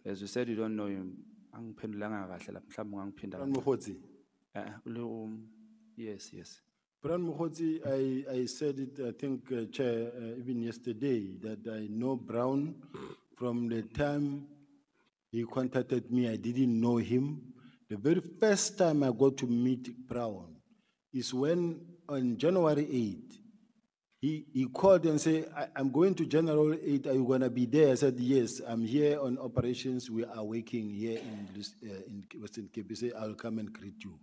As you said, you don't know him. Angiphendulanga kahle lapha, mhlawumbe ungangiphinda Bran kancane. Mokgotsi. Yes, yes. Bran Mokgotsi, I said it, I think, Chair, even yesterday, that I know Brown from the time he contacted me. I didn't know him. The very first time I got to meet Brown is when on January 8th, he called and said, I'm going to General 8, are you gonna be there? I said, yes, I'm here on operations. We are working here in Western Cape. He said, I'll come and greet you.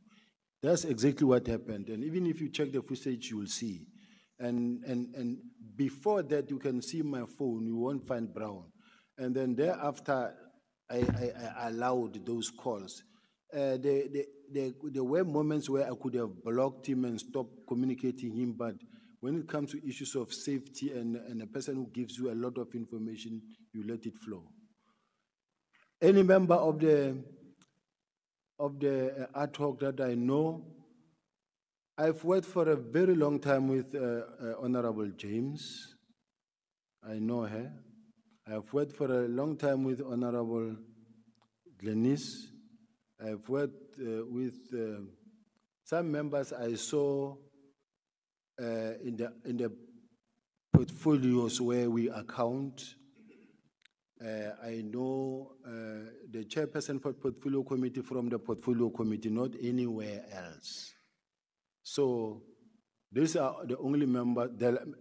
That's exactly what happened. And even if you check the footage, you will see. And before that, you can see my phone, you won't find Brown. And then thereafter, I allowed those calls. There were moments where I could have blocked him and stopped communicating him, but when it comes to issues of safety and a person who gives you a lot of information, you let it flow. Any member of the ad hoc that I know, I've worked for a very long time with Honorable James. I know her. I've worked for a long time with Honorable Glenis. I've worked with some members I saw in the portfolios where we account. I know the chairperson for portfolio committee from the portfolio committee, not anywhere else. So these are the only members.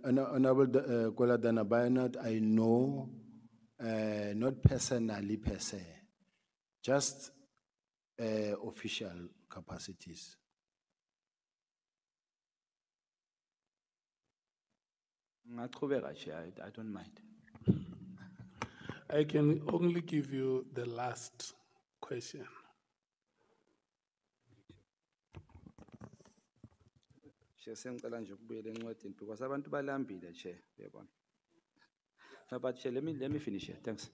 Honorable Kola Danabayanat, I know, not personally per se, just official capacities. Ngaqhubeka nje, I don't mind. I can only give you the last question. She sengicela nje ukubuyela encwadini because abantu balambile nje, uyabona. No, but let me finish here. Thanks.